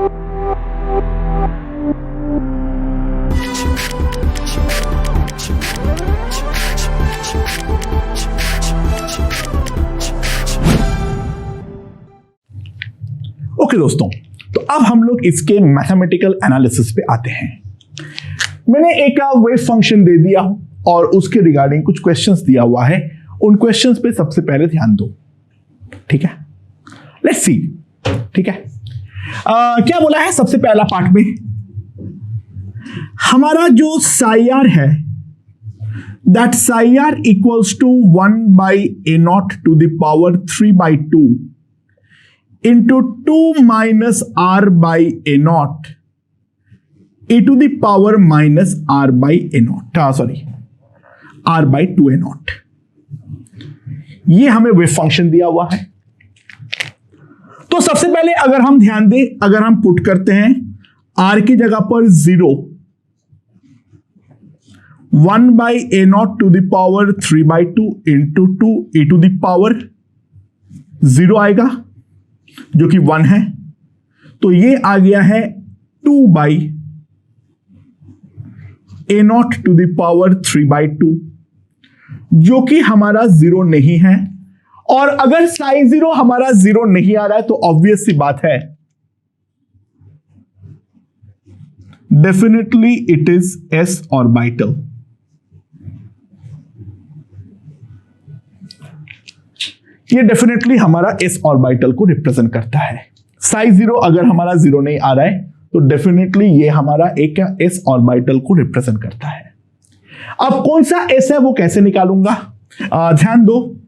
Okay दोस्तों, तो अब हम लोग इसके मैथमेटिकल एनालिसिस पे आते हैं। मैंने एक वेव फंक्शन दे दिया और उसके रिगार्डिंग कुछ क्वेश्चंस दिया हुआ है। उन क्वेश्चंस पे सबसे पहले ध्यान दो, ठीक है? लेट्स सी, ठीक है? क्या बोला है सबसे पहला पार्ट में? हमारा जो साई आर है, that psi R equals to 1/a0 to the power 3/2 into 2 minus r by a0 e to the power minus r by a0, sorry r by 2a0। ये हमें वेव फंक्शन दिया हुआ है। तो सबसे पहले अगर हम ध्यान दें, अगर हम पुट करते हैं r की जगह पर 0, 1/a0 to the power 3/2 into 2 e to the power 0 आएगा, जो कि 1 है। तो ये आ गया है 2/a0 टू द पावर 3/2, जो कि हमारा 0 नहीं है। और अगर साई 0 हमारा 0 नहीं आ रहा है तो ऑब्वियस सी बात है, definitely it is S orbital. ये डेफिनेटली हमारा एस ऑर्बिटल को रिप्रेजेंट करता है। साई 0 अगर हमारा 0 नहीं आ रहा है तो डेफिनेटली ये हमारा एक एस ऑर्बिटल को रिप्रेजेंट करता है। अब कौन सा एस है वो कैसे निकालूंगा? ध्यान दो,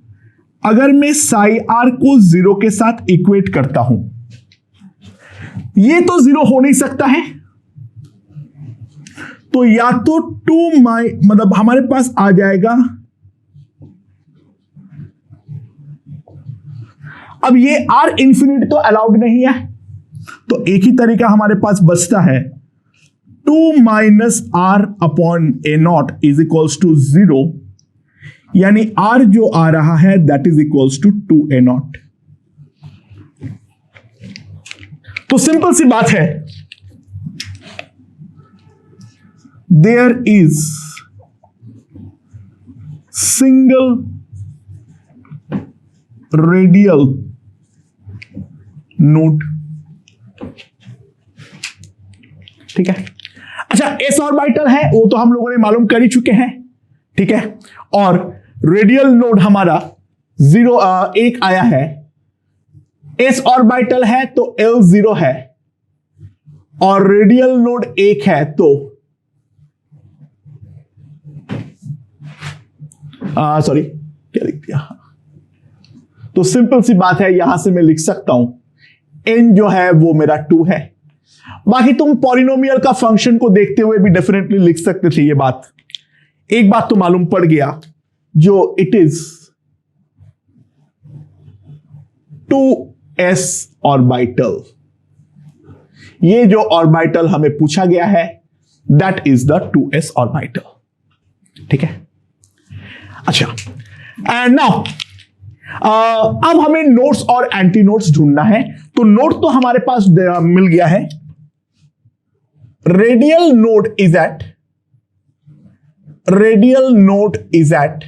अगर मैं साई आर को 0 के साथ इक्वेट करता हूं, ये तो 0 हो नहीं सकता है, तो या तो 2 मतलब हमारे पास आ जाएगा। अब ये आर इंफिनिटी तो अलाउड नहीं है, तो एक ही तरीका हमारे पास बचता है, 2 minus R upon a0 is equals to 0, यानी आर जो आ रहा है that is equals to 2a0। तो सिंपल सी बात है, there is single radial node, ठीक है? अच्छा, एस ऑर्बिटल है वो तो हम लोगों ने मालूम कर ही चुके हैं, ठीक है? और रेडियल नोड हमारा 1 आया है, एस ऑर्बिटल है तो L 0 है, और रेडियल नोड 1 है तो सॉरी क्या लिख दिया? तो सिंपल सी बात है, यहां से मैं लिख सकता हूं n जो है वो मेरा 2 है। बाकी तुम पॉलिनोमियल का फंक्शन को देखते हुए भी डेफिनेटली लिख सकते थे ये बात। एक बात तो मालूम पड़ गया, जो इट इज 2s ऑर्बिटल। ये जो ऑर्बिटल हमें पूछा गया है that is the 2s orbital, ठीक है? अच्छा, एंड नाउ अब हमें नोड्स और एंटी नोड्स ढूंढना है। तो नोड तो हमारे पास मिल गया है, radial node is at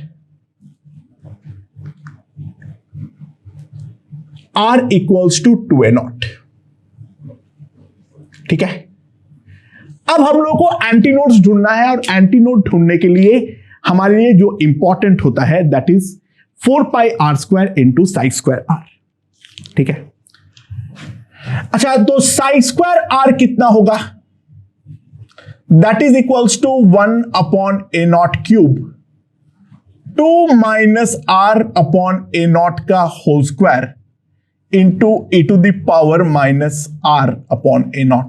r equals to 2a0, ठीक है? अब हम लोग को एंटी नोड्स ढूंढना है, और एंटी नोड ढूंढने के लिए हमारे लिए जो इंपॉर्टेंट होता है that is 4πr² into psi square R, ठीक है? अच्छा, तो साई स्क्वायर आर कितना होगा? That is equals to 1/a0 cube 2 minus R upon a0 का whole square into e to the power minus R upon a0।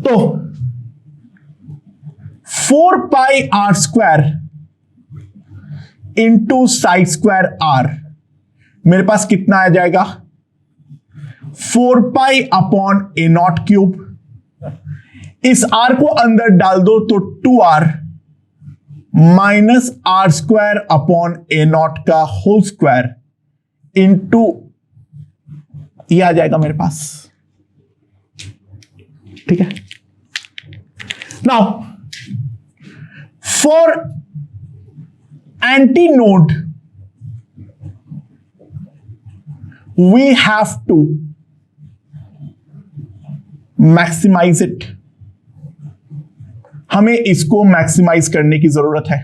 तो 4πr² into psi square are मेरे पास कितना आ जाएगा? 4π/a0 cube. इस r को अंदर डाल दो तो 2r minus r² upon a0 का होल स्क्वायर इंटू ये आ जाएगा मेरे पास, ठीक है। Now for anti node we have to maximise it, हमें इसको मैक्सिमाइज करने की जरूरत है,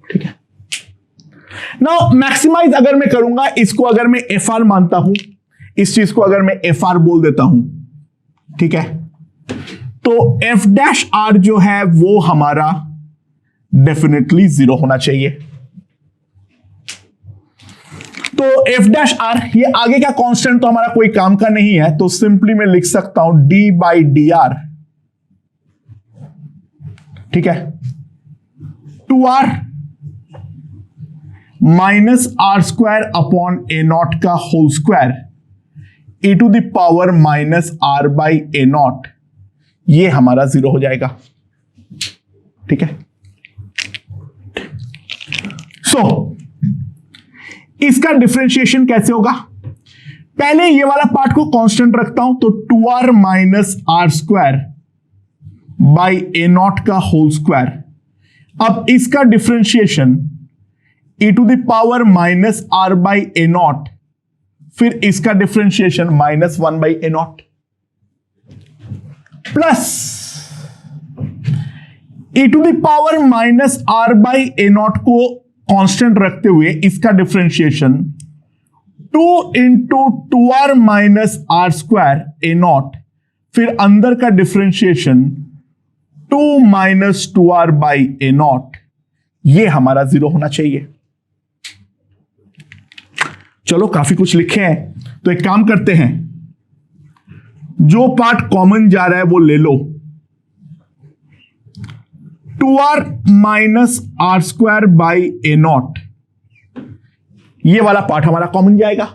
ठीक है। नाउ मैक्सिमाइज अगर मैं करूंगा, इसको अगर मैं एफ आर मानता हूं, इस चीज को अगर मैं एफ आर बोल देता हूं, ठीक है, तो एफ डैश आर जो है वो हमारा डेफिनेटली 0 होना चाहिए। तो एफ डैश आर, ये आगे का कांस्टेंट तो हमारा कोई काम का नहीं है, तो सिंपली मैं लिख सकता हूं डी बाई डी आर, ठीक है, 2r minus are square upon a naught का whole square e to the power minus are by A naught, ये हमारा 0 हो जाएगा, ठीक है। सो इसका डिफरेंशिएशन कैसे होगा? पहले ये वाला पार्ट को कांस्टेंट रखता हूं, तो 2r minus are square by A naught का होल स्क्वायर। अब इसका differentiation e to the power minus are by A naught, फिर इसका differentiation -1 by A naught, plus e to the power minus are by A naught को constant रखते हुए इसका differentiation 2 into 2r minus are square A naught, फिर अंदर का differentiation 2 minus 2r by A naught, ये हमारा 0 होना चाहिए। चलो काफी कुछ लिखे हैं, तो एक काम करते हैं, जो पार्ट कॉमन जा रहा है वो ले लो, 2r minus are square by A naught, ये वाला पार्ट हमारा कॉमन जाएगा।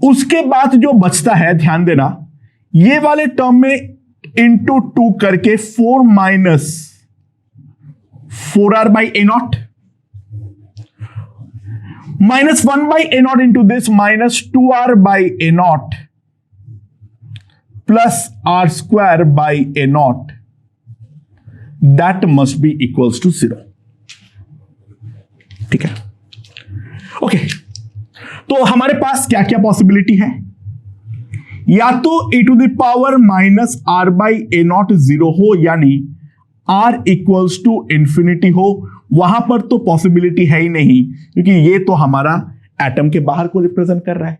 उसके बाद जो बचता है, ध्यान देना, ये वाले टर्म में इंटू 2 करके 4 minus 4r by A naught, -1 by A naught into this minus 2r by A naught plus R square by A naught, that must be equals to 0, ठीक है। ओके, तो हमारे पास क्या क्या पॉसिबिलिटी है? या तो e to the power minus are by A naught 0 हो, यानी r इक्वल्स टू इंफिनिटी हो, वहां पर तो पॉसिबिलिटी है ही नहीं, क्योंकि ये तो हमारा एटम के बाहर को रिप्रेजेंट कर रहा है।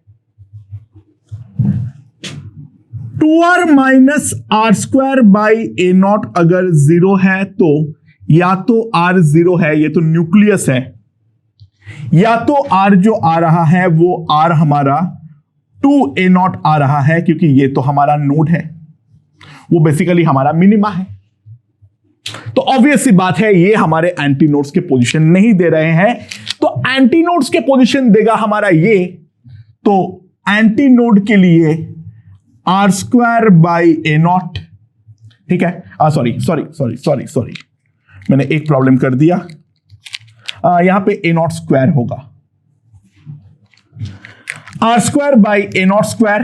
2r minus are square by A naught अगर 0 है, तो या तो r 0 है, ये तो न्यूक्लियस है, या तो r जो आ रहा है वो r हमारा 2a नॉट आ रहा है, क्योंकि ये तो हमारा नोड है, वो बेसिकली हमारा मिनिमा है। तो ऑब्वियस सी बात है, ये हमारे एंटी नोड्स के पोजीशन नहीं दे रहे हैं, तो एंटी नोड्स के पोजीशन देगा हमारा ये, तो एंटी नोड के लिए R square by A naught, ठीक है। सॉरी, मैंने एक प्रॉब्लम कर दिया, यहां पे ए नॉट स्क्वायर होगा, R square by A naught square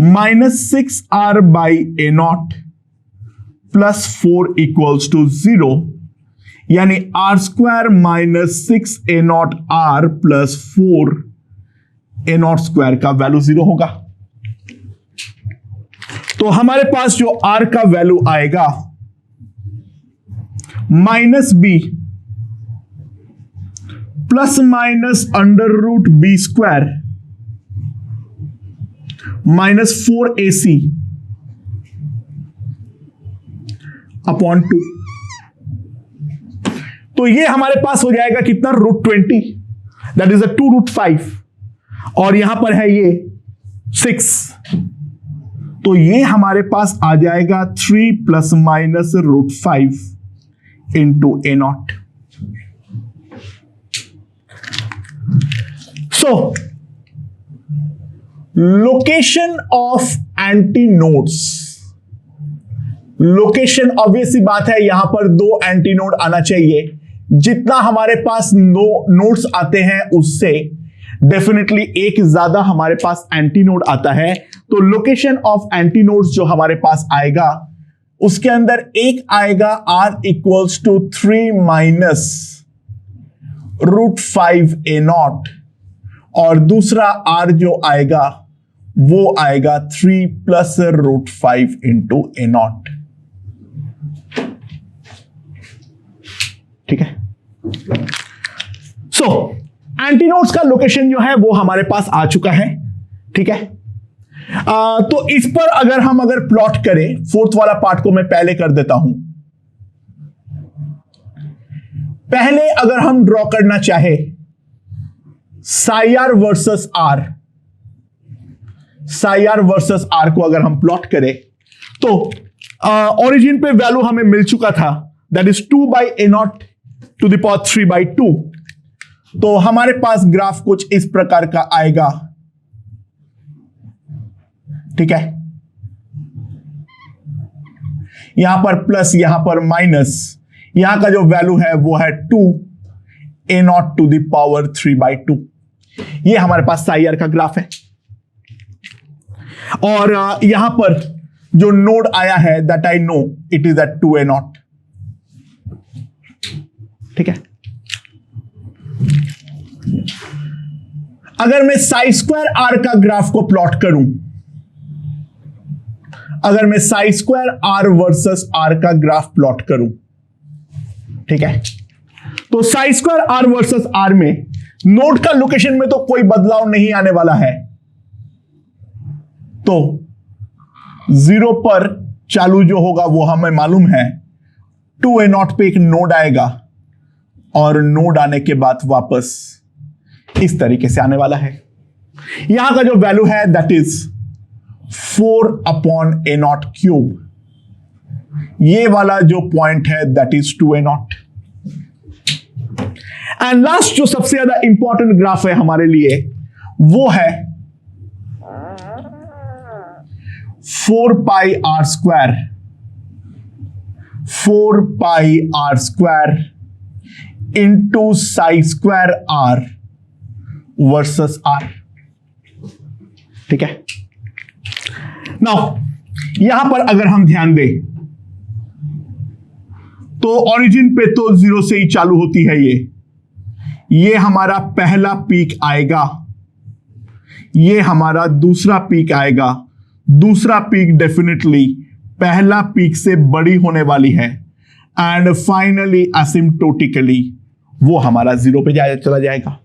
-6r by A naught plus 4 equals to 0, यानी R square minus 6 A naught R plus 4 A naught square का वैल्यू 0 होगा। तो हमारे पास जो आर का वैल्यू आएगा -b plus minus √b square -4ac upon 2, तो ये हमारे पास हो जाएगा कितना, √20, दैट इज 2√5, और यहां पर है ये 6, तो ये हमारे पास आ जाएगा 3 plus minus √5 into a naught. So location of anti nodes, location obvious सी बात है, यहां पर 2 एंटी नोड आना चाहिए, जितना हमारे पास नोड्स आते हैं उससे डेफिनेटली एक ज्यादा हमारे पास एंटी नोड आता है। तो लोकेशन ऑफ एंटी नोड्स जो हमारे पास आएगा उसके अंदर एक आएगा r equals to 3 minus √5a0 और दूसरा r जो आएगा वो आएगा 3 प्लस √5 इंटू a0। ठीक है। सो एंटीनोड्स का लोकेशन जो है वो हमारे पास आ चुका है। ठीक है। तो इस पर अगर प्लॉट करें, फोर्थ वाला पार्ट को मैं पहले कर देता हूं। पहले अगर हम ड्रॉ करना चाहे साई वर्सेस आर को अगर हम प्लॉट करें तो ओरिजिन पे वैल्यू हमें मिल चुका था, that is 2/a0 to the power 3/2। तो हमारे पास ग्राफ कुछ इस प्रकार का आएगा। ठीक है। यहां पर प्लस, यहां पर माइनस, यहां का जो वैल्यू है वो है 2a0 टू द पावर 3/2। ये हमारे पास साई आर का ग्राफ है। और यहां पर जो नोड आया है that I know it is at 2a0। ठीक है। अगर मैं साई स्क्वायर आर का ग्राफ को प्लॉट करूं, अगर मैं psi square are versus R का ग्राफ प्लॉट करूं, ठीक है, तो psi square are versus R में नोड का लोकेशन में तो कोई बदलाव नहीं आने वाला है। तो 0 पर चालू जो होगा वो हमें मालूम है, 2a0 पे एक नोड आएगा और नोड आने के बाद वापस इस तरीके से आने वाला है। यहां का जो वैल्यू है दैट इज 4/a0 क्यूब। ये वाला जो पॉइंट है that is 2a0। And last जो सबसे ज्यादा इंपॉर्टेंट ग्राफ है हमारे लिए वो है 4πr², 4πr² into psi square are versus R. ठीक है। नाउ यहां पर अगर हम ध्यान दें तो ओरिजिन पे तो 0 से ही चालू होती है। ये हमारा पहला पीक आएगा, ये हमारा दूसरा पीक आएगा। दूसरा पीक डेफिनेटली पहला पीक से बड़ी होने वाली है एंड फाइनली असिम्प्टोटिकली वो हमारा 0 पे चला जाएगा।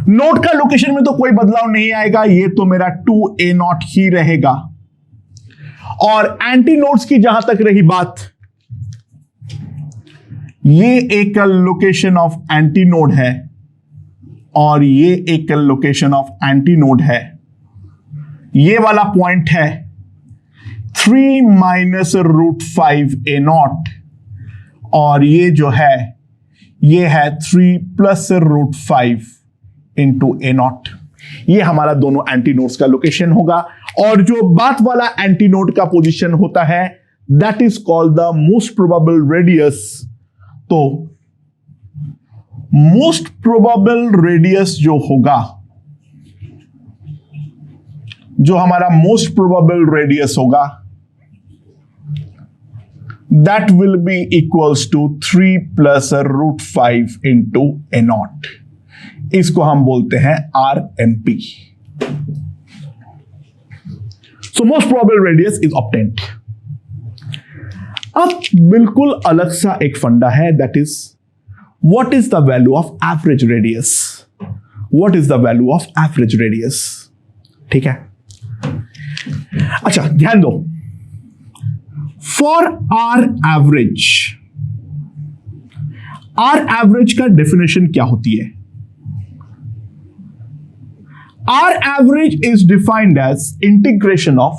नोड का लोकेशन में तो कोई बदलाव नहीं आएगा, ये तो मेरा 2a0 ही रहेगा। और एंटी नोड्स की जहां तक रही बात, ये एक लोकेशन ऑफ एंटी नोड है और ये एक लोकेशन ऑफ एंटी नोड है। ये वाला पॉइंट है 3 माइनस √5a0 और ये जो है ये है 3 प्लस √5 इंटू a0। ये हमारा दोनों एंटी नोड्स का लोकेशन होगा। और जो बात वाला एंटी नोड का पोजीशन होता है that is called the most probable radius. तो मोस्ट प्रोबेबल रेडियस जो होगा, जो हमारा मोस्ट प्रोबेबल रेडियस होगा that will be equals to 3 plus √5 into a0। इसको हम बोलते हैं RMP। So most probable radius is obtained. अब बिल्कुल अलग सा एक फंडा है that is what is the value of average radius. What is the value of average radius. ठीक है। अच्छा ध्यान दो, फॉर आर एवरेज का डेफिनेशन क्या होती है? R average is defined as integration of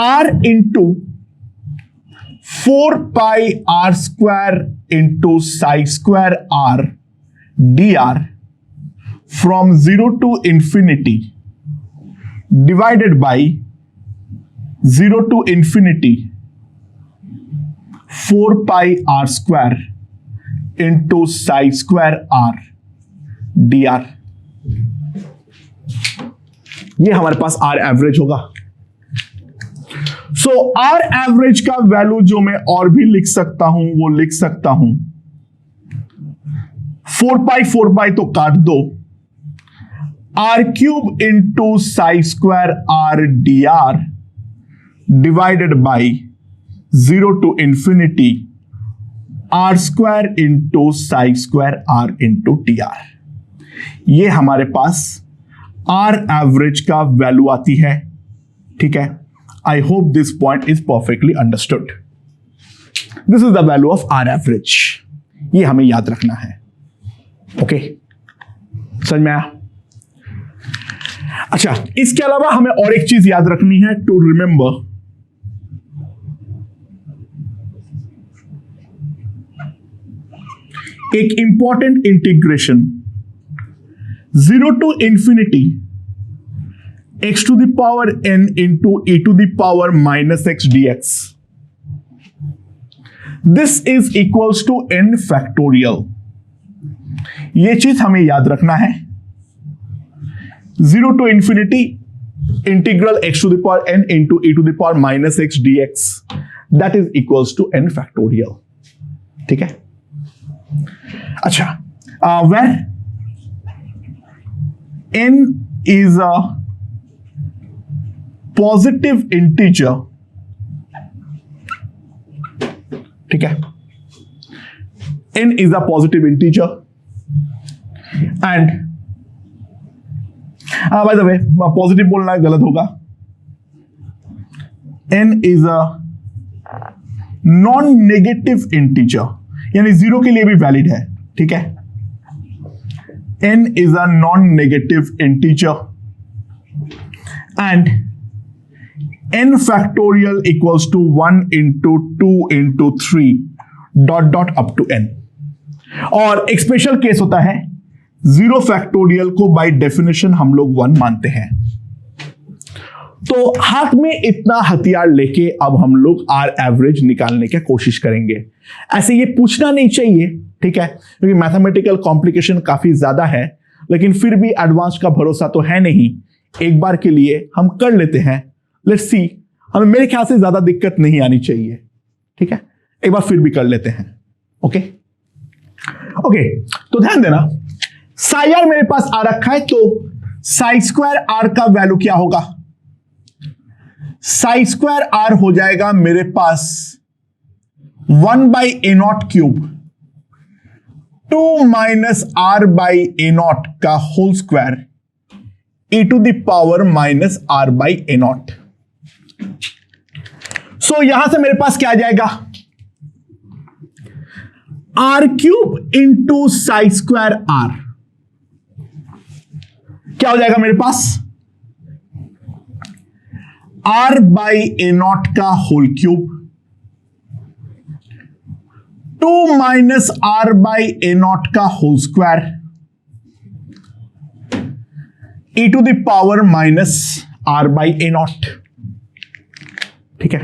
R into 4πr² into psi square r dr from 0 to infinity divided by 0 to infinity 4 pi r square into psi square r d r. ये हमारे पास r average होगा। So r average का value जो मैं और भी लिख सकता हूं वो लिख सकता हूं 4 पाई तो काट दो, r cube into psi square r d r divided by 0 to infinity r square into psi square r into t r. ये हमारे पास आर एवरेज का वैल्यू आती है। ठीक है, I hope this point is perfectly understood. This is the value of r average. ये हमें याद रखना है। ओके, समझ में आया? अच्छा, इसके अलावा हमें और एक चीज याद रखनी है, टू रिमेंबर। एक important integration 0 to infinity x to the power n into e to the power minus x dx. This is equals to n factorial. ये चीज हमें याद रखना है। 0 to infinity integral x to the power n into e to the power minus x dx. That is equals to n factorial. ठीक है? अच्छा, where n is a positive integer, ठीक है, n is a positive integer and by the way positive बोलना गलत होगा। n is a non-negative integer, यानी 0 के लिए भी वैलिड है। ठीक है, n is a non-negative integer and n factorial equals to 1 into 2 into 3 dot dot up to n। और एक स्पेशल केस होता है, 0 फैक्टोरियल को बाय डेफिनेशन हम लोग 1 मानते हैं। तो हाथ में इतना हथियार लेके अब हम लोग आर एवरेज निकालने की कोशिश करेंगे। ऐसे ये पूछना नहीं चाहिए, ठीक है, क्योंकि मैथमेटिकल कॉम्प्लिकेशन काफी ज्यादा है, लेकिन फिर भी एडवांस का भरोसा तो है नहीं। एक बार के लिए हम कर लेते हैं, लेट्स सी। हमें मेरे ख्याल से ज्यादा दिक्कत नहीं आनी चाहिए। ठीक है, एक बार फिर भी कर लेते हैं। ओके ओके, तो ध्यान देना, साई आर मेरे पास आ रखा है, तो साई स्क्वायर आर का वैल्यू क्या होगा? साई स्क्वायर आर हो जाएगा मेरे पास 1 by A naught cube 2 minus are by A naught का whole square e to the power minus are by A naught. So यहां से मेरे पास क्या आ जाएगा? R cube into psi square r क्या हो जाएगा मेरे पास? आर बाई ए नॉट का whole cube 2 minus are by A naught का whole square e to the power minus are by A naught. ठीक है,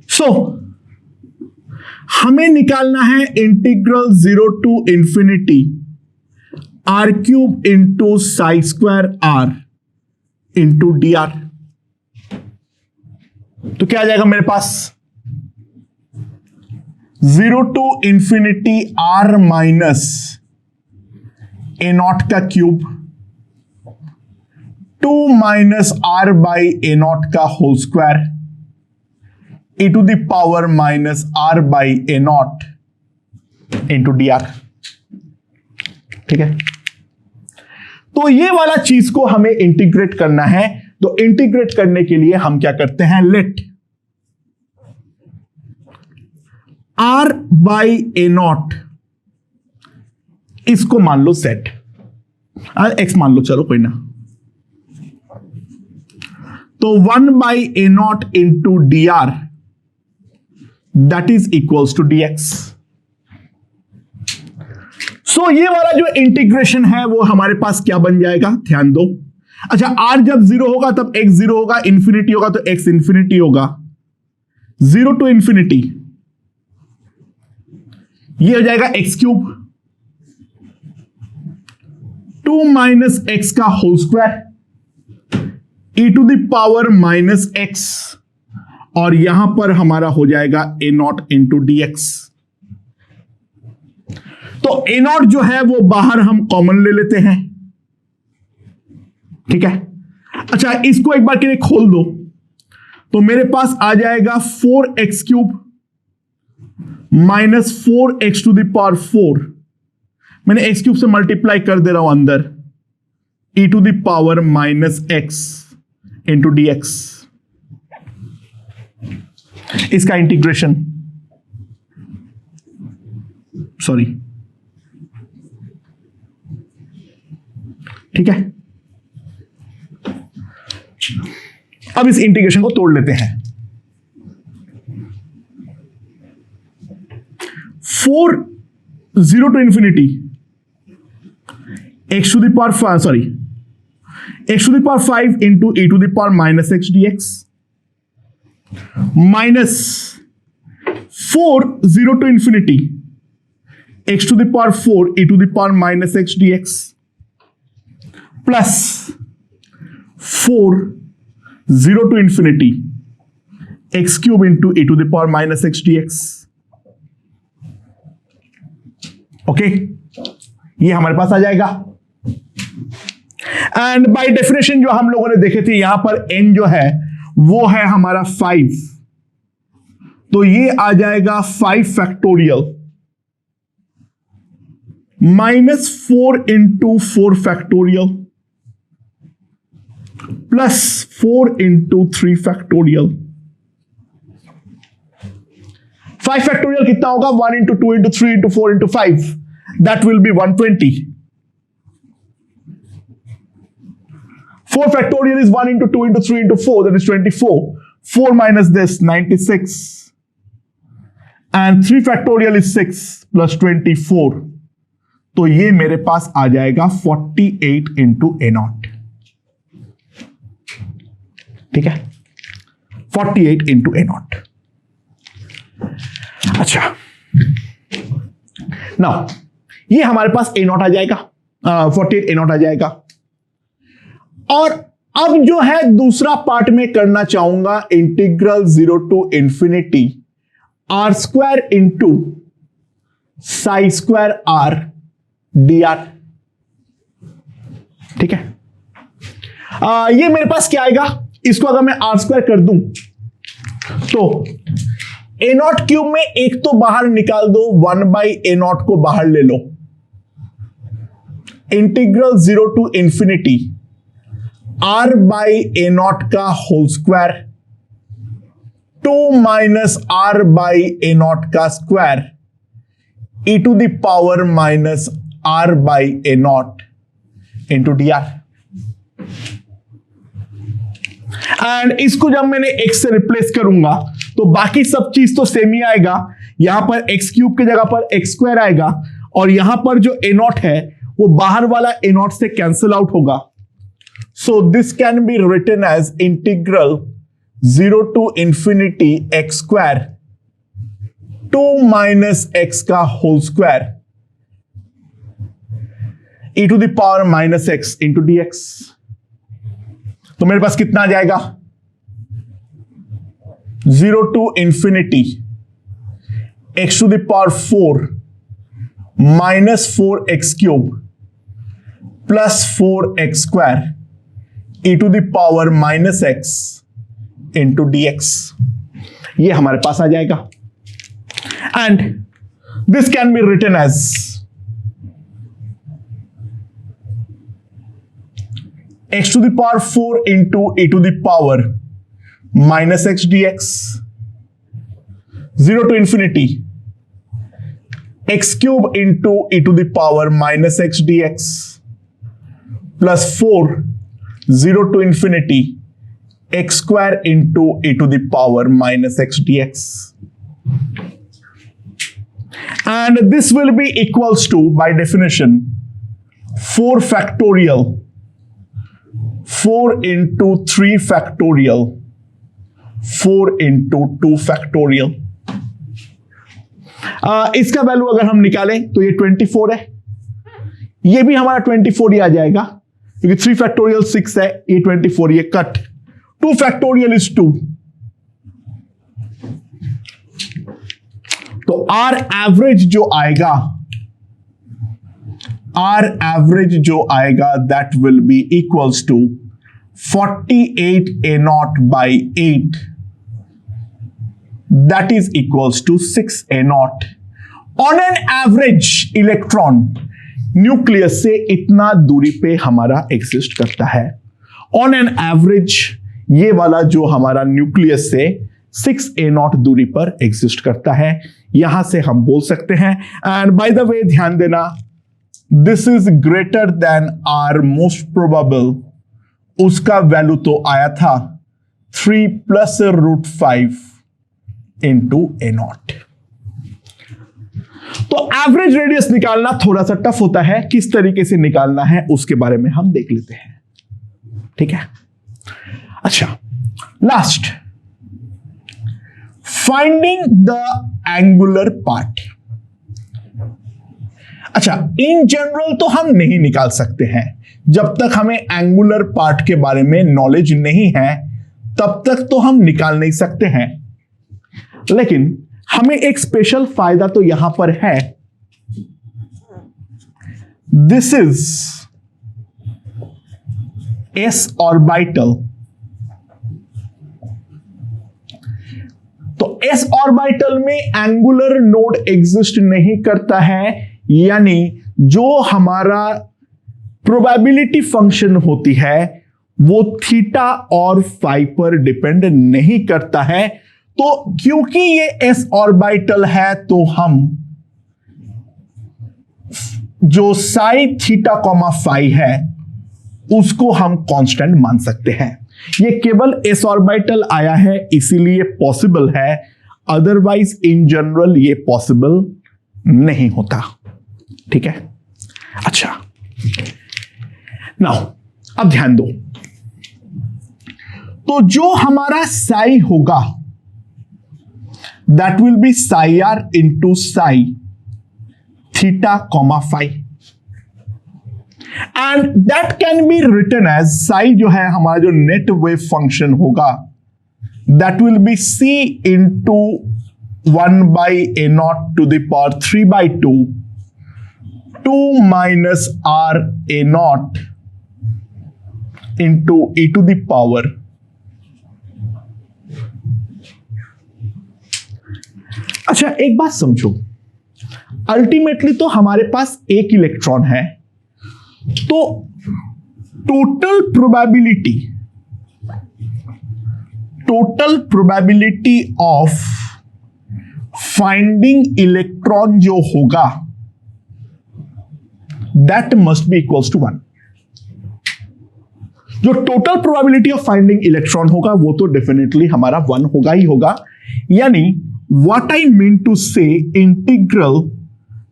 सो हमें निकालना है integral 0 to infinity r cube into psi square r into d r. तो क्या आ जाएगा मेरे पास? 0 to infinity r minus a naught का cube 2 minus are by A naught का whole square e to the power minus are by A naught into d r. ठीक है, तो ये वाला चीज को हमें इंटीग्रेट करना है। तो इंटीग्रेट करने के लिए हम क्या करते हैं? Let r by A naught, इसको मान लो सेट, एक्स मान लो, चलो कोई ना। तो 1 by A naught into d r that is equals to d x. So ये वाला जो इंटीग्रेशन है वो हमारे पास क्या बन जाएगा? ध्यान दो। अच्छा, आर जब 0 होगा तब x 0 होगा, इंफिनिटी होगा तो x इंफिनिटी होगा। 0 टू इंफिनिटी ये हो जाएगा एक्स क्यूब 2 माइनस एक्स का whole square e to the power minus x, और यहां पर हमारा हो जाएगा a naught into d x. तो ए नॉट जो है वो बाहर हम कॉमन ले लेते हैं, ठीक है। अच्छा, इसको एक बार के लिए खोल दो तो मेरे पास आ जाएगा 4x cube minus 4x to the power 4। मैंने x क्यूब से मल्टीप्लाई कर दे रहा हूं अंदर, e to the power minus x into d x. इसका इंटीग्रेशन, सॉरी, ठीक है। अब इस इंटीग्रेशन को तोड़ लेते हैं। 4 0 to infinity x to the power 5, sorry, x to the power 5 into e to the power minus x dx minus 4 0 to infinity x to the power 4 e to the power minus x dx plus 4 0 to infinity x cube into e to the power minus x dx। Okay, ये हमारे पास आ जाएगा। And by definition जो हम लोगों ने देखे थे, यहां पर n जो है वो है हमारा 5, तो ये आ जाएगा 5 factorial minus 4 into 4 factorial plus 4 into 3 factorial. 5 factorial कितना होगा? 1 into 2 into 3 into 4 into 5, that will B 120। 4 factorial is 1 into 2 into 3 into 4, that is 24. 4 minus this, 96. And 3 factorial is 6 plus 24. तो ये मेरे पास आ जाएगा 48 into a naught, ठीक है, 48 into a naught। अच्छा, नाउ ये हमारे पास a naught आ जाएगा, 48 a naught आ जाएगा। और अब जो है दूसरा पार्ट में करना चाहूंगा, integral 0 to infinity r square into psi square r d r, ठीक है। ये मेरे पास क्या आएगा? इसको अगर मैं आर स्क्वायर कर दूं तो ए नॉट क्यूब में एक तो बाहर निकाल दो, 1 बाई ए नॉट को बाहर ले लो। Integral 0 to infinity r by A naught का whole square 2 minus are by A naught का square e to the power minus are by A naught into d r. And इसको जब मैंने x से रिप्लेस करूंगा तो बाकी सब चीज तो सेम ही आएगा। यहां पर x क्यूब की जगह पर x स्क्वायर आएगा, और यहां पर जो ए नॉट है वो बाहर वाला ए नॉट से कैंसिल आउट होगा। So this can be written as integral 0 to infinity x square 2 minus x का whole square e to the power minus x into dx। तो मेरे पास कितना आ जाएगा? 0 to infinity x to the power 4 minus 4x cube plus 4x square e to the power minus x into dx। ये हमारे पास आ जाएगा। And this can be written as x to the power 4 into e to the power minus x dx 0 to infinity x cube into e to the power minus x dx plus 4 0 to infinity x square into e to the power minus x dx, and this will be equals to, by definition, 4 factorial 4 into 3 factorial 4 into 2 factorial। इसका value अगर हम निकालें तो ये 24 है, ये भी हमारा 24 ही आ जाएगा क्योंकि 3 फैक्टोरियल 6 है, ये 24 ये कट, 2 फैक्टोरियल इज 2, तो आर एवरेज जो आएगा, आर एवरेज जो आएगा that will be equals to 48 A0 by 8, that is equals to 6 A0. On an average electron nucleus से इतना दूरी पे हमारा एग्जिस्ट करता है। ऑन एन एवरेज ये वाला जो हमारा न्यूक्लियस से 6 A0 दूरी पर एग्जिस्ट करता है, यहां से हम बोल सकते हैं। एंड बाय द वे ध्यान देना, this is greater than r most probable, उसका वैल्यू तो आया था 3 + √5 इंटू A0। तो एवरेज रेडियस निकालना थोड़ा सा टफ होता है, किस तरीके से निकालना है उसके बारे में हम देख लेते हैं, ठीक है। अच्छा, last, finding the angular part. अच्छा, इन जनरल तो हम नहीं निकाल सकते हैं, जब तक हमें एंगुलर पार्ट के बारे में नॉलेज नहीं है तब तक तो हम निकाल नहीं सकते हैं, लेकिन हमें एक स्पेशल फायदा तो यहां पर है। दिस इज एस ऑर्बिटल, तो एस ऑर्बिटल में एंगुलर नोड एग्जिस्ट नहीं करता है, यानी जो हमारा प्रोबेबिलिटी फंक्शन होती है वो थीटा और फाई पर डिपेंड नहीं करता है। तो क्योंकि ये एस ऑर्बिटल है तो हम जो साई थीटा कॉमा फाई है उसको हम कांस्टेंट मान सकते हैं। ये केवल एस ऑर्बिटल आया है इसीलिए पॉसिबल है, अदरवाइज इन जनरल ये पॉसिबल नहीं होता, ठीक है। अच्छा, नाउ अब ध्यान दो, तो जो हमारा साई होगा that will be psi r into psi theta comma phi, and that can be written as, psi जो है हमारा जो नेट वेव फंक्शन होगा that will be c into 1/A0 to the power 3/2 2 minus R A0 into e to the power। अच्छा, एक बात समझो, ultimately तो हमारे पास एक इलेक्ट्रॉन है, तो total probability of finding electron जो होगा that must be equals to 1। जो total probability of finding electron होगा वो तो डेफिनेटली हमारा 1 होगा ही होगा, यानी what I mean to say integral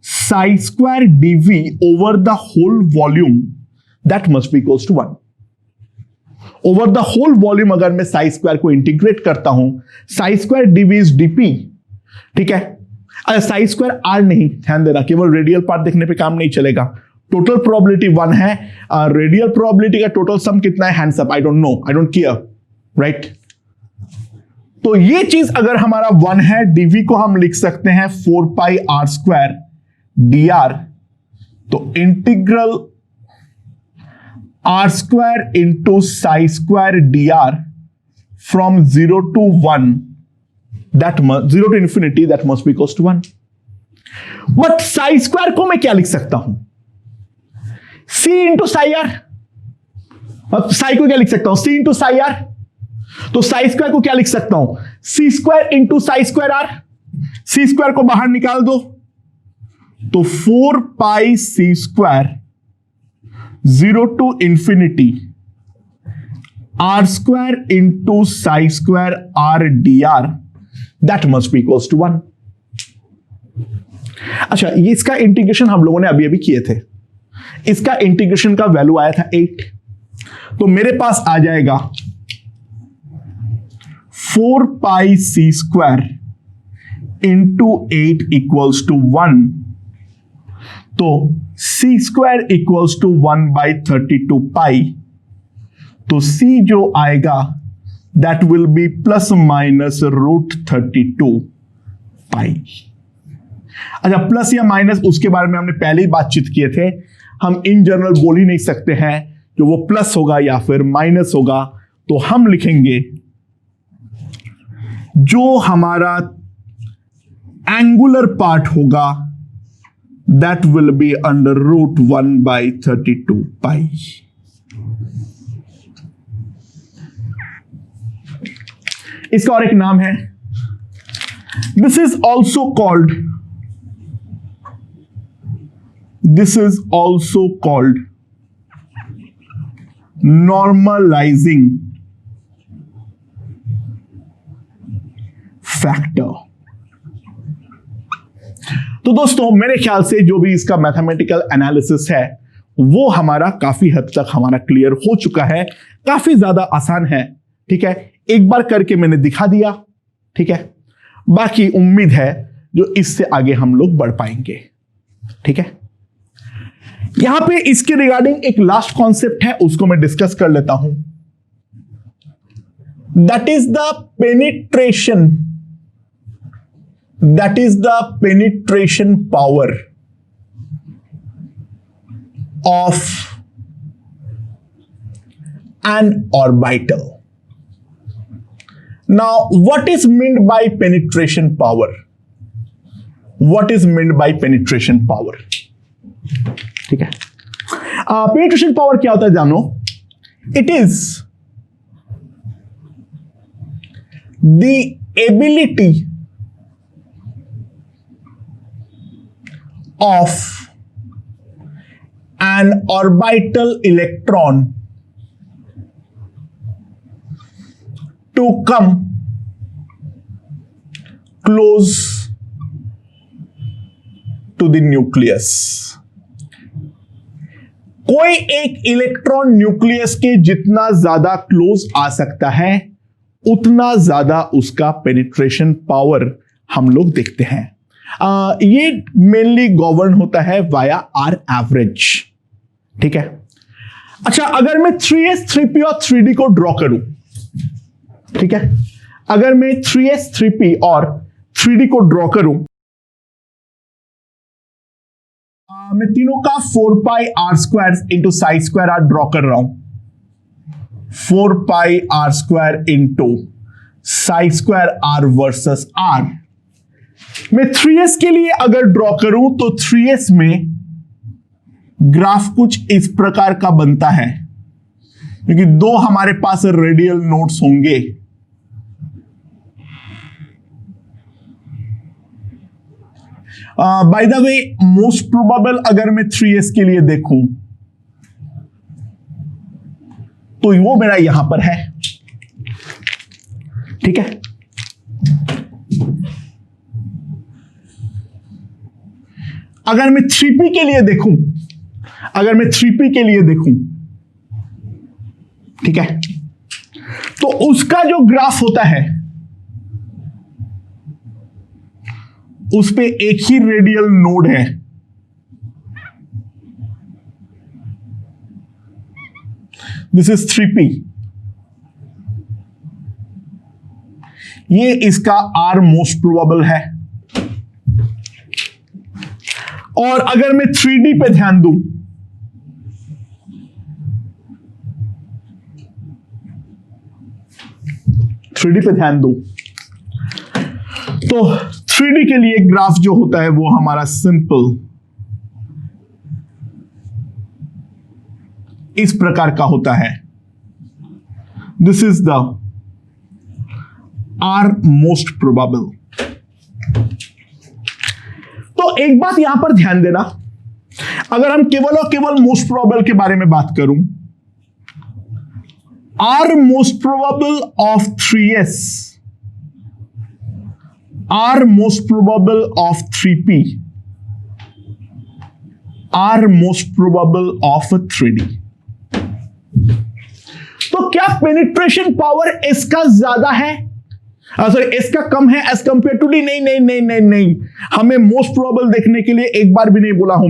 psi square dv over the whole volume that must be equals to 1। Over the whole volume अगर मैं साई स्क्वायर को इंटीग्रेट करता हूं, psi square dv is dp, ठीक है। साई स्क्वायर r नहीं, ध्यान देना, केवल रेडियल पार्ट देखने पे काम नहीं चलेगा। टोटल प्रोबेबिलिटी 1 है, रेडियल प्रोबेबिलिटी का टोटल सम कितना है, hands up, I don't know, I don't care, right. तो ये चीज अगर हमारा 1 है, dv को हम लिख सकते हैं 4πr² dr, तो integral r² into psi square dr from 0 to 1 that 0 to infinity that must be equals to 1। But Sai square को मैं क्या लिख सकता हूं, c into psi R. Sai को क्या लिख सकता हूं, c इंटू साई आर। तो साई स्क्वायर को क्या लिख सकता हूं, c square into psi square r. c square को बाहर निकाल दो तो 4πc² 0 to infinity r² into psi square r dr that must be equals to 1। अच्छा, ये इसका इंटीग्रेशन हम लोगों ने अभी अभी किए थे, इसका इंटीग्रेशन का वैल्यू आया था 8, तो मेरे पास आ जाएगा 4πc² इंटू 8 इक्वल्स टू 1, तो सी स्क्वायर इक्वल्स टू 1/32 पाई, तो सी जो आएगा that will B plus minus √32 पाई। अच्छा, प्लस या माइनस उसके बारे में हमने पहले ही बातचीत किए थे, हम इन जनरल बोल ही नहीं सकते हैं कि वो प्लस होगा या फिर माइनस होगा, तो हम लिखेंगे जो हमारा एंगुलर पार्ट होगा दैट विल बी अंडर √1/32 पाई। इसका और एक नाम है, this is also called normalising factor. तो दोस्तों, मेरे ख्याल से जो भी इसका मैथमेटिकल एनालिसिस है वो हमारा काफी हद तक हमारा क्लियर हो चुका है, काफी ज्यादा आसान है। ठीक है, एक बार करके मैंने दिखा दिया। ठीक है, बाकी उम्मीद है जो इससे आगे हम लोग बढ़ पाएंगे। ठीक है, यहां पे इसके रिगार्डिंग एक लास्ट कॉन्सेप्ट है, उसको मैं डिस्कस कर लेता हूं। That is the penetration power of N orbital. Now, what is meant by penetration power? What is meant by penetration power? ठीक है, penetration power क्या होता है जानो? It is the ability of an orbital electron to come close to the nucleus। कोई एक electron nucleus के जितना ज्यादा क्लोज आ सकता है उतना ज्यादा उसका पेनिट्रेशन पावर हम लोग देखते हैं। ये मेनली गवर्न होता है वाया आर एवरेज। ठीक है, अच्छा, अगर मैं 3s 3p और 3d को ड्रॉ करूं, ठीक है, अगर मैं 3s 3p और 3d को ड्रॉ करूं, मैं तीनों का 4πr² इंटू ψ² ड्रॉ कर रहा हूं। 4πr² into ψ² versus r। मैं 3s के लिए अगर ड्रॉ करूं तो 3s में ग्राफ कुछ इस प्रकार का बनता है, क्योंकि दो हमारे पास रेडियल नोड्स होंगे। By the way, most probable अगर मैं 3s के लिए देखूं तो वो मेरा यहां पर है। ठीक है, अगर मैं 3p के लिए देखूं, ठीक है, तो उसका जो ग्राफ होता है उस पे एक ही रेडियल नोड है। दिस इज 3p, ये इसका r मोस्ट प्रोबेबल है। और अगर मैं 3d पे ध्यान दूं, तो 3d के लिए ग्राफ जो होता है वो हमारा सिंपल इस प्रकार का होता है। This is the r most probable. तो एक बात यहां पर ध्यान देना, अगर हम केवल और केवल मोस्ट प्रोबेबल के बारे में बात करूं, r most probable of 3s, r most probable of 3p, r most probable of 3d। तो क्या पेनिट्रेशन पावर इसका ज्यादा है? सॉरी एस का कम है एज कंपेयर टू डी, नहीं नहीं नहीं नहीं नहीं, हमें मोस्ट प्रोबेबल देखने के लिए एक बार भी नहीं बोला हूं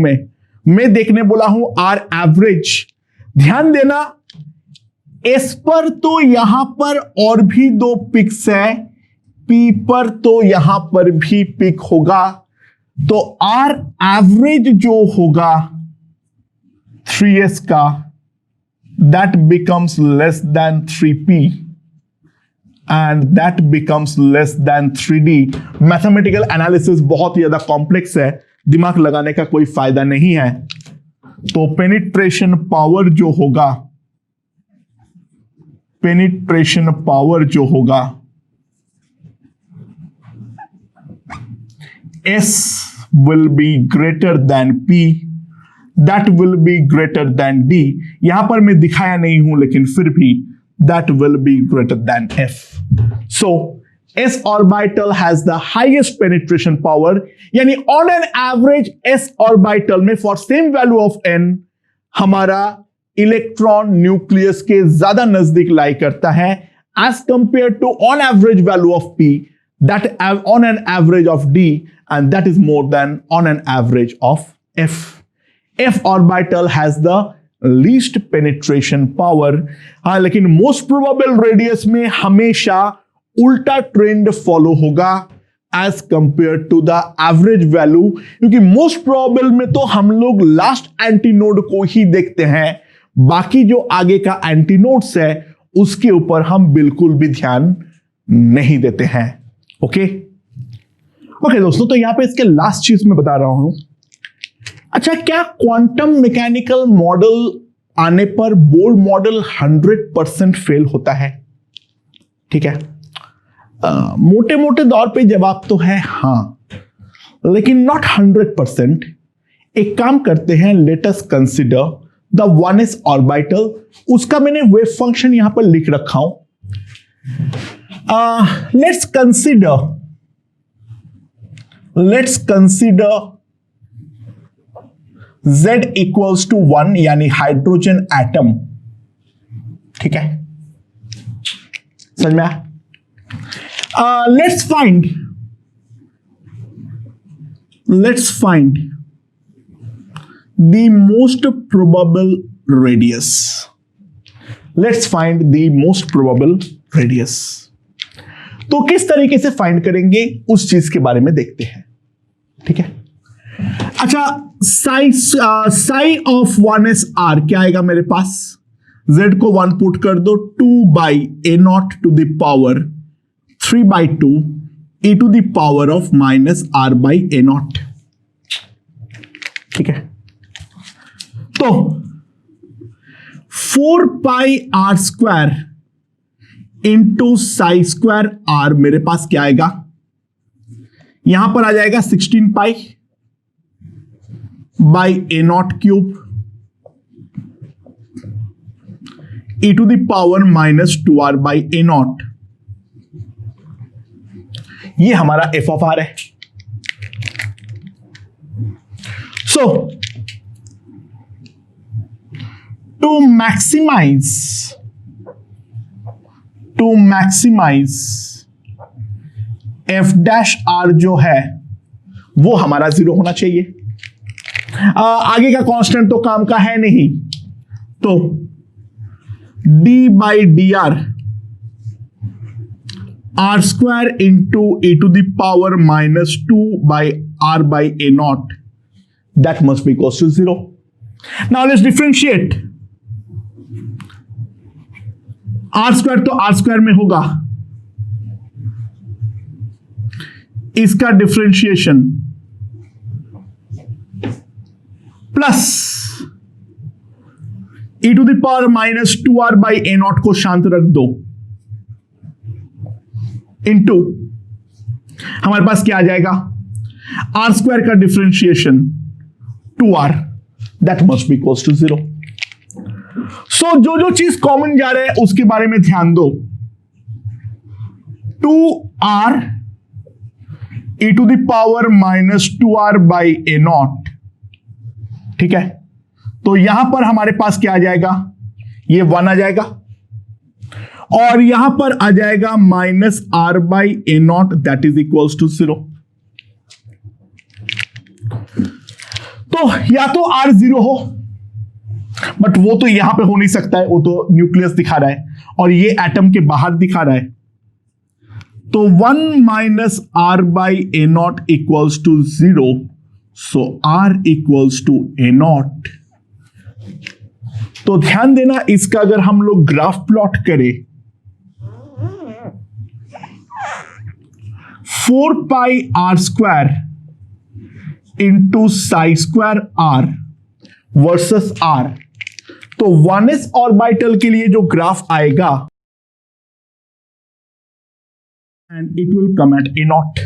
मैं देखने बोला हूं आर एवरेज। ध्यान देना एस पर तो यहां पर और भी 2 पिक्स है, पी पर तो यहां पर भी पिक होगा, तो आर एवरेज जो होगा 3s का that becomes less than 3p and that becomes less than 3d। Mathematical analysis बहुत ही ज्यादा कॉम्प्लेक्स है, दिमाग लगाने का कोई फायदा नहीं है। तो पेनिट्रेशन पावर जो होगा, पेनिट्रेशन पावर जो होगा S will be greater than P, that will be greater than D। यहां पर मैं दिखाया नहीं हूं लेकिन फिर भी that will be greater than F। So S orbital has the highest penetration power, यानी on an average S orbital में for same value of n हमारा इलेक्ट्रॉन न्यूक्लियस के ज्यादा नजदीक लाई करता है as compared to on average value of P, that on an average of D, and that is more than on an average of F। F orbital has the least penetration power। हाँ, लेकिन most probable radius में हमेशा उल्टा trend follow होगा as compare to the average value, क्योंकि most probable में तो हम लोग लास्ट एंटीनोड को ही देखते हैं, बाकी जो आगे का एंटीनोड्स है उसके ऊपर हम बिल्कुल भी ध्यान नहीं देते हैं। ओके दोस्तों, तो यहां पे इसके लास्ट चीज मैं बता रहा हूं। अच्छा, क्या क्वांटम मैकेनिकल मॉडल आने पर बोर मॉडल 100% फेल होता है? ठीक है, मोटे मोटे तौर पे जवाब तो है हां, लेकिन नॉट 100%। एक काम करते हैं, let us consider the 1s orbital. उसका मैंने वेव फंक्शन यहां पर लिख रखा हूं। Let's consider Z equals to 1, यानी हाइड्रोजन एटम। ठीक है, समझ में आया? Let's find the most probable radius. Let's find the most probable radius. तो किस तरीके से फाइंड करेंगे उस चीज के बारे में देखते हैं। ठीक है, अच्छा, साई ऑफ 1s r क्या आएगा मेरे पास? z को 1 पुट कर दो, 2/a0 to the power 3/2 e to the power of -r/a0। ठीक है, तो 4πr² into psi square r मेरे पास क्या आएगा? यहां पर आ जाएगा 16π by a0 cube e to the power -2r/a0। ये हमारा f of r है। So to maximize f dash r जो है वो हमारा 0 होना चाहिए। आगे का कांस्टेंट तो काम का है नहीं, तो d/dr r² into e to the power -2/r/a0, that must be equals to 0। Now let's differentiate। r² तो r² में होगा, इसका differentiation plus e to the power -2r/a0 को शांत रख दो, इंटू हमारे पास क्या आ जाएगा? r² का differentiation 2r, that must be equals to 0। सो जो चीज कॉमन जा रहा है उसके बारे में ध्यान दो। 2r e to the power -2r/a0। ठीक है, तो यहां पर हमारे पास क्या आ जाएगा? ये 1 आ जाएगा, और यहां पर आ जाएगा minus are by A naught that is equals to 0। तो या तो आर 0 हो, बट वो तो यहां पे हो नहीं सकता है, वो तो न्यूक्लियस दिखा रहा है और ये एटम के बाहर दिखा रहा है। तो 1 minus are by A naught equals to 0, so r equals to a naught. तो ध्यान देना, इसका अगर हम लोग ग्राफ प्लॉट करें, 4 pi r square into psi square are versus r, तो 1s ऑर्बिटल के लिए जो ग्राफ आएगा and it will come at a naught.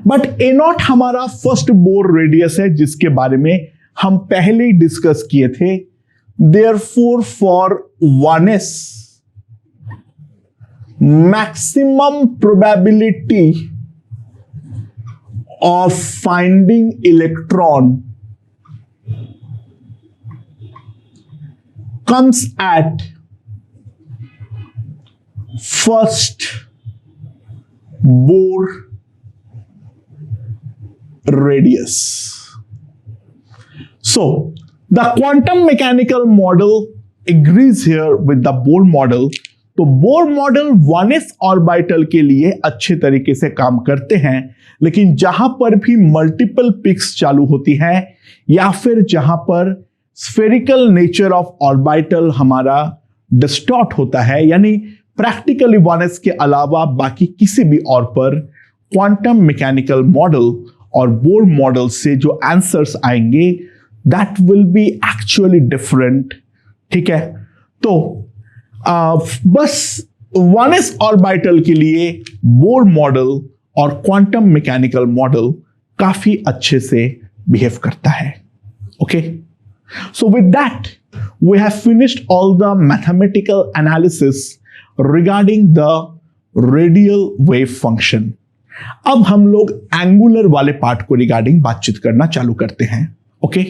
But a naught हमारा फर्स्ट बोर रेडियस है जिसके बारे में हम पहले ही डिस्कस किए थे। Therefore for 1s maximum probability of finding electron comes at first Bohr radius. So the quantum mechanical model agrees here with the Bohr model. तो बोर मॉडल 1s ऑर्बिटल के लिए अच्छे तरीके से काम करते हैं, लेकिन जहां पर भी मल्टीपल पिक्स चालू होती हैं या फिर जहां पर स्फेरिकल नेचर ऑफ ऑर्बिटल हमारा डिस्टॉर्ट होता है, यानी प्रैक्टिकली 1s के अलावा बाकी किसी भी और पर क्वांटम मैकेनिकल मॉडल और बोर मॉडल से जो आंसर्स आएंगे that will be actually different. ठीक है, तो बस 1s ऑर्बिटल के लिए बोर मॉडल और क्वांटम मैकेनिकल मॉडल काफी अच्छे से बिहेव करता है। Okay, so with that we have finished all the mathematical analysis regarding the radial wave function. अब हम लोग एंगुलर वाले पार्ट को रिगार्डिंग बातचीत करना चालू करते हैं। ओके